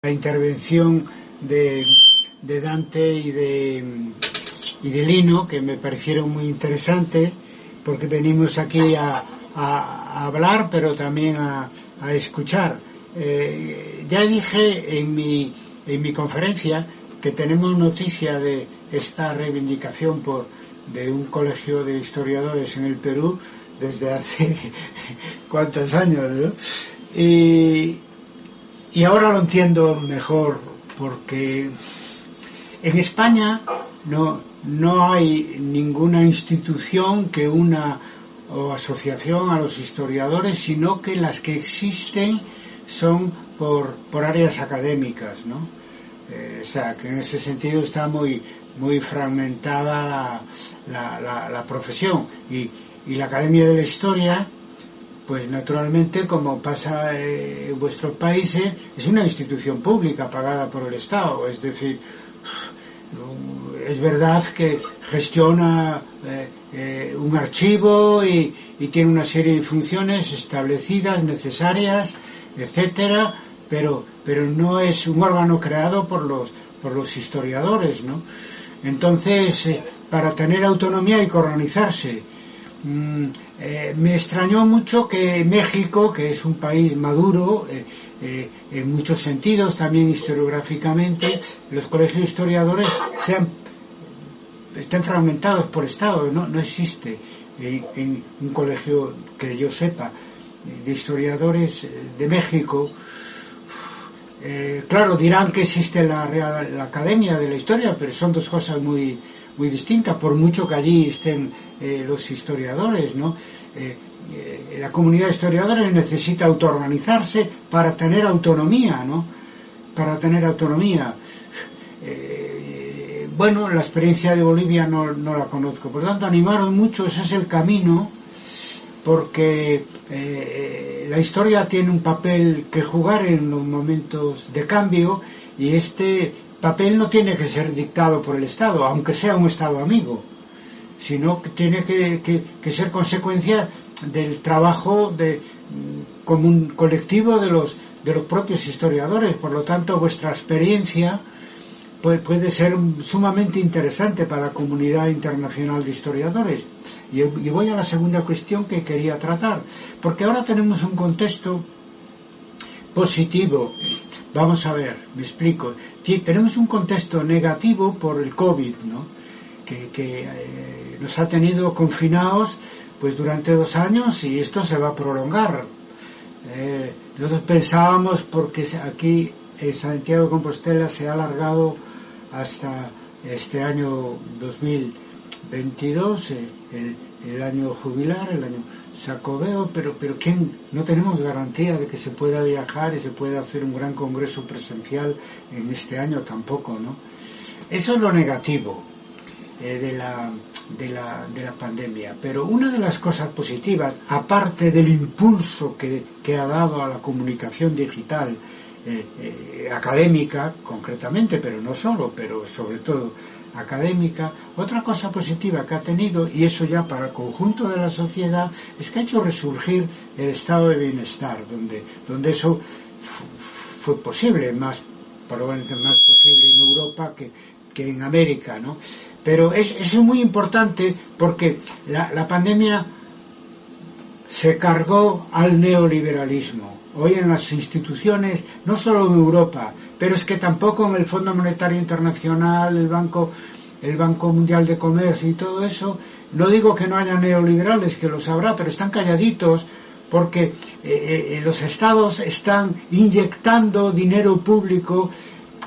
la intervención de Dante y de Lino, que me parecieron muy interesantes, porque venimos aquí a hablar, pero también a escuchar. Ya dije en mi conferencia que tenemos noticia de esta reivindicación de un colegio de historiadores en el Perú desde hace cuántos años, ¿no? Y ahora lo entiendo mejor, porque en España no hay ninguna institución que una o asociación a los historiadores, sino que las que existen son por áreas académicas, ¿no? O sea, que en ese sentido está muy fragmentada la profesión. Y la Academia de la Historia, pues naturalmente, como pasa en vuestros países, es una institución pública pagada por el Estado. Es decir, es verdad que gestiona un archivo y tiene una serie de funciones establecidas, necesarias, etcétera, pero no es un órgano creado por los historiadores, ¿no? Entonces, para tener autonomía hay que organizarse. Me extrañó mucho que México, que es un país maduro en muchos sentidos, también historiográficamente, los colegios de historiadores estén fragmentados por estados. No existe en un colegio que yo sepa de historiadores de México. Claro, dirán que existe la Academia de la Historia, pero son dos cosas muy distintas, por mucho que allí estén los historiadores, ¿no? La comunidad de historiadores necesita autoorganizarse para tener autonomía, ¿no? Para tener autonomía. Bueno, la experiencia de Bolivia no la conozco, por lo tanto animaron mucho, ese es el camino, porque la historia tiene un papel que jugar en los momentos de cambio, y este papel no tiene que ser dictado por el Estado, aunque sea un Estado amigo, sino que tiene que ser consecuencia del trabajo común colectivo de los propios historiadores. Por lo tanto, vuestra experiencia puede ser sumamente interesante para la comunidad internacional de historiadores. Y voy a la segunda cuestión que quería tratar, porque ahora tenemos un contexto positivo. Vamos a ver, me explico. Tenemos un contexto negativo por el COVID, ¿no? Que nos ha tenido confinados pues durante 2 años, y esto se va a prolongar. Nosotros pensábamos, porque aquí en Santiago de Compostela se ha alargado hasta este año 2022, el año jubilar, el año sacobeo, pero ¿quién? No tenemos garantía de que se pueda viajar y se pueda hacer un gran congreso presencial en este año tampoco, ¿no? Eso es lo negativo de la pandemia. Pero una de las cosas positivas, aparte del impulso que ha dado a la comunicación digital académica concretamente, pero no solo, pero sobre todo académica, otra cosa positiva que ha tenido, y eso ya para el conjunto de la sociedad, es que ha hecho resurgir el estado de bienestar, donde eso fue posible, probablemente más posible en Europa que en América, ¿no? Pero eso es muy importante, porque la pandemia se cargó al neoliberalismo. Hoy en las instituciones, no solo en Europa, pero es que tampoco en el Fondo Monetario Internacional, el Banco Mundial de Comercio y todo eso, no digo que no haya neoliberales, que los habrá, pero están calladitos, porque los estados están inyectando dinero público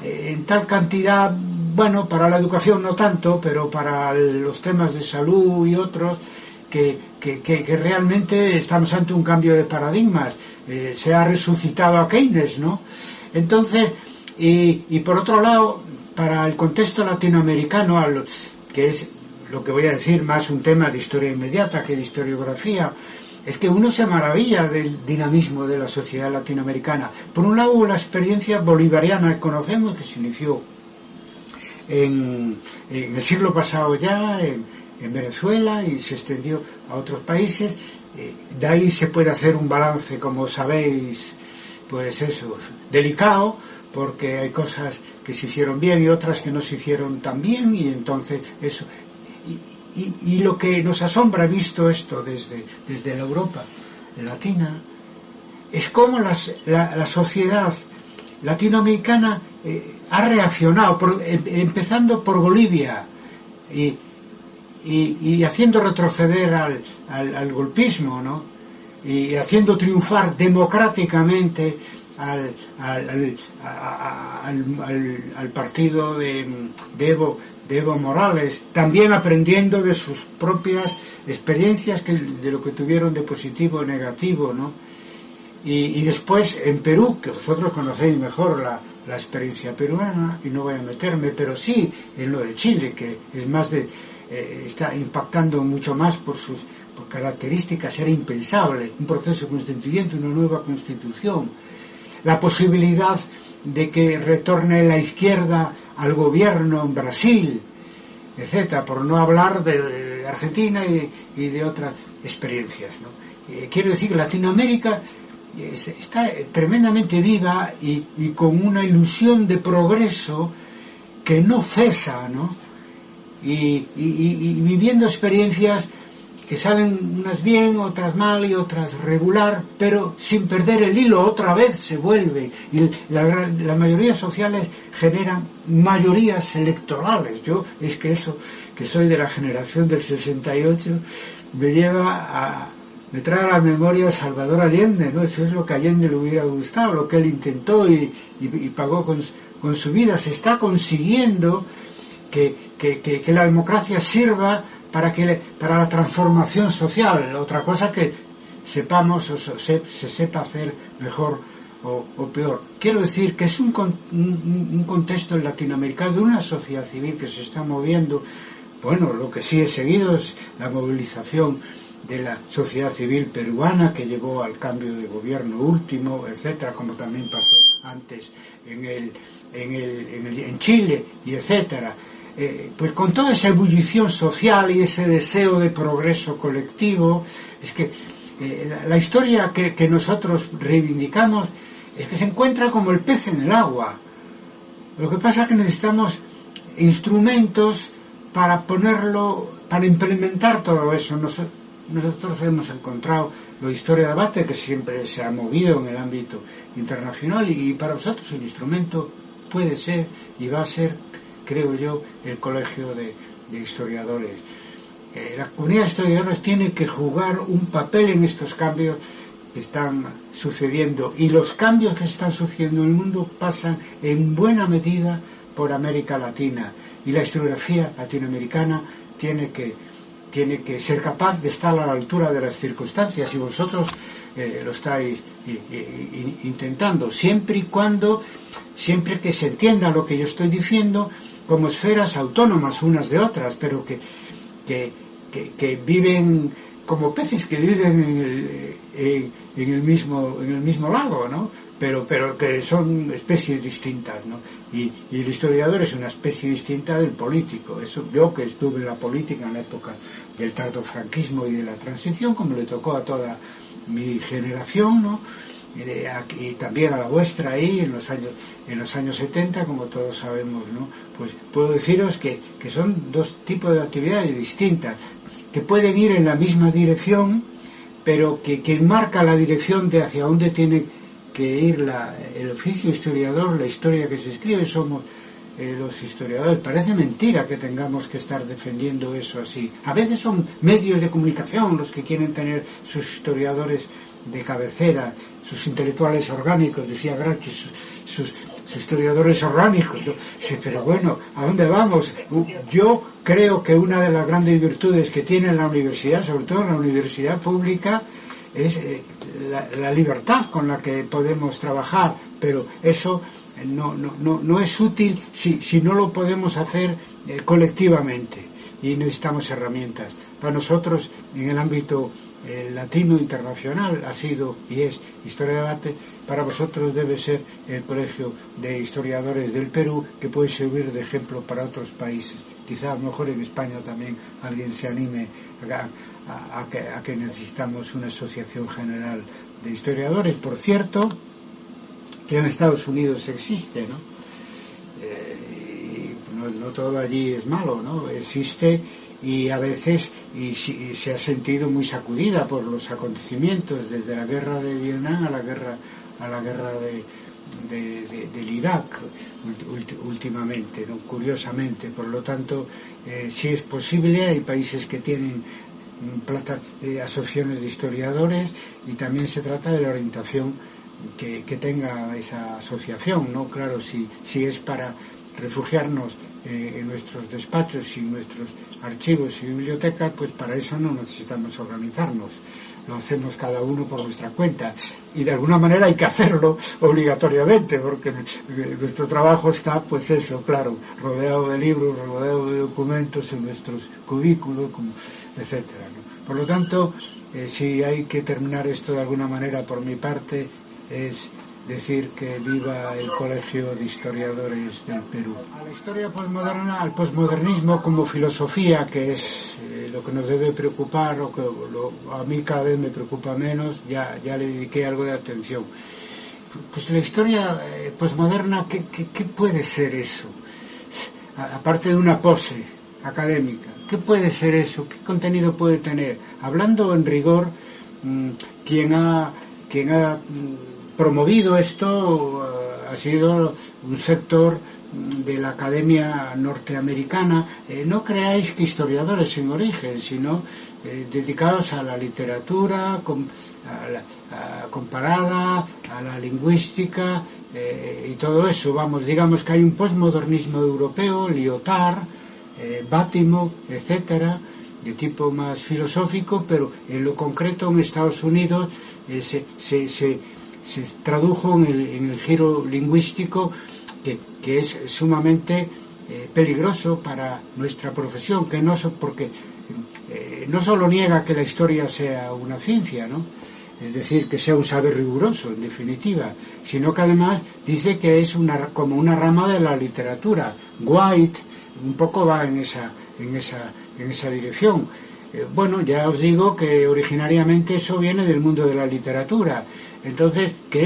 en tal cantidad, bueno, para la educación no tanto, pero para los temas de salud y otros, que realmente estamos ante un cambio de paradigmas. Se ha resucitado a Keynes, ¿no? Entonces, y por otro lado, para el contexto latinoamericano, que es lo que voy a decir más un tema de historia inmediata que de historiografía, es que uno se maravilla del dinamismo de la sociedad latinoamericana. Por un lado, la experiencia bolivariana que conocemos, que se inició en el siglo pasado ya, en Venezuela, y se extendió a otros países. De ahí se puede hacer un balance, como sabéis, pues eso, delicado, porque hay cosas que se hicieron bien y otras que no se hicieron tan bien, y entonces eso. Y lo que nos asombra, visto esto desde la Europa latina, es cómo la sociedad latinoamericana ha reaccionado, empezando por Bolivia y haciendo retroceder al golpismo, ¿no? Y haciendo triunfar democráticamente al partido de Evo Morales, también aprendiendo de sus propias experiencias, de lo que tuvieron de positivo o negativo, ¿no? Y después en Perú, que vosotros conocéis mejor la experiencia peruana, y no voy a meterme, pero sí en lo de Chile, que es más está impactando mucho más por características. Era impensable un proceso constituyente, una nueva constitución, la posibilidad de que retorne la izquierda al gobierno en Brasil, etcétera, por no hablar de Argentina y de otras experiencias, ¿no? Quiero decir que Latinoamérica está tremendamente viva y con una ilusión de progreso que no cesa, ¿no? Y viviendo experiencias que salen unas bien, otras mal y otras regular, pero sin perder el hilo. Otra vez se vuelve, y las mayorías sociales generan mayorías electorales. Yo es que eso, que soy de la generación del 68, me trae a la memoria Salvador Allende, ¿no? Eso es lo que a Allende le hubiera gustado, lo que él intentó y pagó con su vida. Se está consiguiendo que la democracia sirva para la transformación social. Otra cosa que sepamos o se sepa hacer mejor o peor. Quiero decir que es un contexto latinoamericano de una sociedad civil que se está moviendo. Bueno, lo que sí he seguido es la movilización de la sociedad civil peruana, que llevó al cambio de gobierno último, etcétera, como también pasó antes en Chile, y etcétera. Pues con toda esa ebullición social y ese deseo de progreso colectivo, es que la historia que nosotros reivindicamos es que se encuentra como el pez en el agua. Lo que pasa es que necesitamos instrumentos para implementar todo eso. Nosotros hemos encontrado la historia de debate, que siempre se ha movido en el ámbito internacional, y para nosotros el instrumento puede ser y va a ser, creo yo, el Colegio de Historiadores. La comunidad de historiadores tiene que jugar un papel en estos cambios que están sucediendo, y los cambios que están sucediendo en el mundo pasan en buena medida por América Latina, y la historiografía latinoamericana tiene que ser capaz de estar a la altura de las circunstancias, y vosotros lo estáis intentando, siempre que se entienda lo que yo estoy diciendo como esferas autónomas unas de otras, pero que viven como peces que viven en el mismo lago, ¿no? Pero que son especies distintas, ¿no? Y el historiador es una especie distinta del político. Eso, yo que estuve en la política en la época del tardofranquismo y de la transición, como le tocó a toda mi generación, ¿no? Y también a la vuestra ahí en los años 70, como todos sabemos, ¿no? Pues puedo deciros que son dos tipos de actividades distintas, que pueden ir en la misma dirección, pero que marca la dirección de hacia dónde tiene que ir el oficio historiador, la historia que se escribe, somos los historiadores. Parece mentira que tengamos que estar defendiendo eso así. A veces son medios de comunicación los que quieren tener sus historiadores de cabecera, sus intelectuales orgánicos, decía Gramsci, sus historiadores orgánicos. Sí, pero bueno, ¿a dónde vamos? Yo creo que una de las grandes virtudes que tiene la universidad, sobre todo la universidad pública, es la libertad con la que podemos trabajar, pero eso no es útil si no lo podemos hacer colectivamente, y necesitamos herramientas. Para nosotros, en el ámbito latino internacional, ha sido y es Historia de Debate. Para vosotros debe ser el Colegio de Historiadores del Perú, que puede servir de ejemplo para otros países. Quizá a lo mejor en España también alguien se anime a que necesitamos una asociación general de historiadores. Por cierto, que en Estados Unidos existe, ¿no? No todo allí es malo, ¿no? Existe y a veces se ha sentido muy sacudida por los acontecimientos, desde la guerra de Vietnam a la guerra del Irak últimamente, ¿no? Curiosamente. Por lo tanto, sí es posible. Hay países que tienen asociaciones de historiadores, y también se trata de la orientación que tenga esa asociación, ¿no? Claro, si es para refugiarnos en nuestros despachos y nuestros archivos y bibliotecas, pues para eso no necesitamos organizarnos. Lo hacemos cada uno por nuestra cuenta, y de alguna manera hay que hacerlo obligatoriamente, porque nuestro trabajo está, pues eso, claro, rodeado de libros, rodeado de documentos en nuestros cubículos, etcétera, ¿no? Por lo tanto, si hay que terminar esto de alguna manera por mi parte, es decir que viva el Colegio de Historiadores del Perú. A la historia posmoderna, al posmodernismo como filosofía, que es lo que nos debe preocupar, o que a mí cada vez me preocupa menos, ya le dediqué algo de atención. Pues la historia posmoderna, ¿qué puede ser eso? Aparte de una pose académica, ¿qué puede ser eso? ¿Qué contenido puede tener? Hablando en rigor, quien ha promovido esto ha sido un sector de la academia norteamericana. No creáis que historiadores en origen, sino dedicados a la literatura comparada, a la lingüística y todo eso. Vamos, digamos que hay un postmodernismo europeo, Lyotard, Bátimo, etcétera, de tipo más filosófico, pero en lo concreto en Estados Unidos se tradujo en el giro lingüístico, que es sumamente peligroso para nuestra profesión, porque no solo niega que la historia sea una ciencia, ¿no? Es decir, que sea un saber riguroso, en definitiva, sino que además dice que es como una rama de la literatura. White un poco va en esa dirección. Bueno, ya os digo que originariamente eso viene del mundo de la literatura. Entonces, que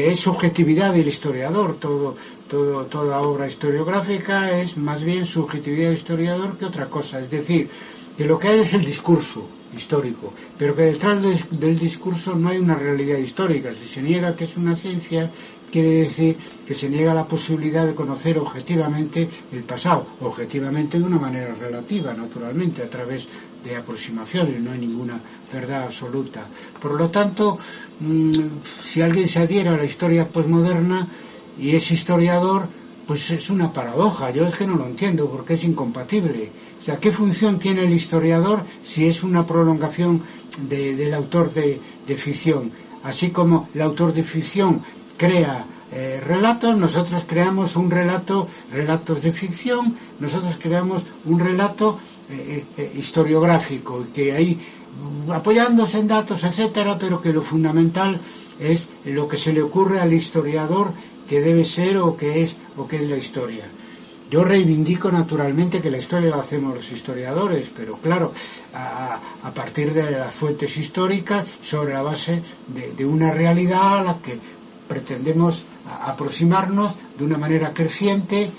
es subjetividad del historiador. Toda obra historiográfica es más bien subjetividad del historiador que otra cosa. Es decir, que lo que hay es el discurso histórico, pero que detrás del discurso no hay una realidad histórica. Si se niega que es una ciencia, quiere decir que se niega la posibilidad de conocer objetivamente el pasado, objetivamente de una manera relativa, naturalmente, a través de aproximaciones. No hay ninguna verdad absoluta. Por lo tanto, si alguien se adhiere a la historia posmoderna y es historiador, pues es una paradoja. Yo es que no lo entiendo, porque es incompatible. O sea, ¿qué función tiene el historiador si es una prolongación del autor de ficción? Así como el autor de ficción crea relatos, nosotros creamos relatos de ficción, nosotros creamos un relato historiográfico, que ahí, apoyándose en datos, etcétera, pero que lo fundamental es lo que se le ocurre al historiador que debe ser o que es la historia. Yo reivindico naturalmente que la historia la hacemos los historiadores, pero claro, a partir de las fuentes históricas, sobre la base de una realidad a la que pretendemos aproximarnos de una manera creciente,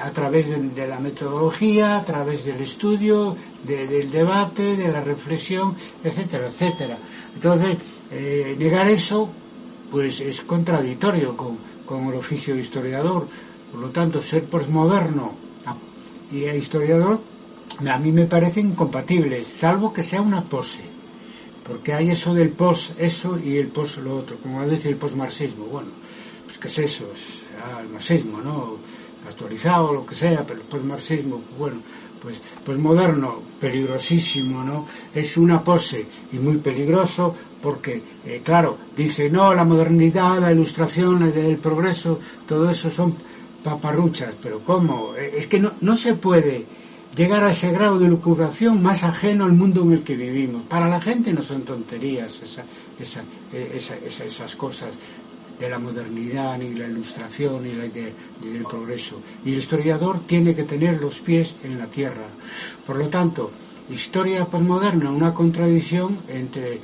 a través de la metodología, a través del estudio, del debate, de la reflexión, etcétera, etcétera. Entonces, negar eso, pues es contradictorio con el oficio de historiador. Por lo tanto, ser posmoderno y historiador, a mí me parece incompatible, salvo que sea una pose. Porque hay eso del pos, eso, y el pos, lo otro, como decir el posmarxismo. Bueno, pues ¿qué es eso? Es el marxismo, ¿no? Actualizado, lo que sea, pero el posmarxismo, bueno, pues moderno, peligrosísimo, ¿no? Es una pose, y muy peligroso, porque, claro, dice, no, la modernidad, la ilustración, el progreso, todo eso son paparruchas, pero ¿cómo? Es que no se puede llegar a ese grado de lucubración más ajeno al mundo en el que vivimos. Para la gente no son tonterías esas cosas de la modernidad, ni la ilustración, ni del progreso. Y el historiador tiene que tener los pies en la tierra. Por lo tanto, historia posmoderna, una contradicción entre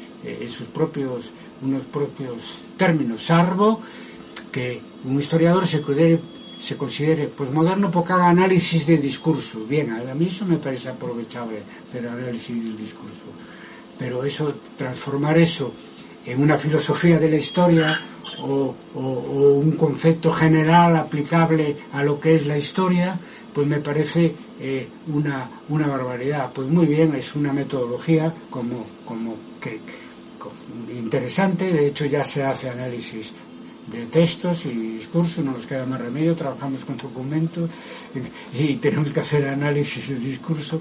unos propios términos, salvo que un historiador se considere posmoderno porque haga análisis de discurso. Bien, a mí eso me parece aprovechable, hacer análisis del discurso. Pero eso, transformar eso en una filosofía de la historia o un concepto general aplicable a lo que es la historia, pues me parece una barbaridad. Pues muy bien, es una metodología como interesante. De hecho ya se hace análisis de textos y discursos, no nos queda más remedio, trabajamos con documentos y tenemos que hacer análisis de discurso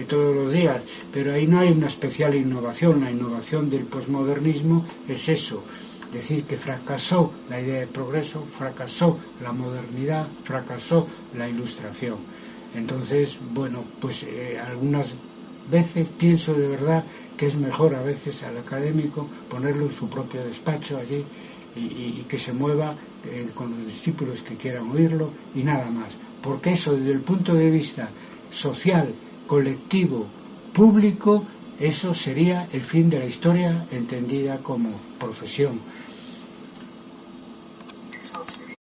todos los días, pero ahí no hay una especial innovación. La innovación del posmodernismo es eso, decir que fracasó la idea de progreso, fracasó la modernidad, fracasó la ilustración. Entonces, bueno, pues algunas veces pienso de verdad que es mejor a veces al académico ponerlo en su propio despacho allí y que se mueva con los discípulos que quieran oírlo y nada más, porque eso desde el punto de vista social, colectivo, público, eso sería el fin de la historia entendida como profesión.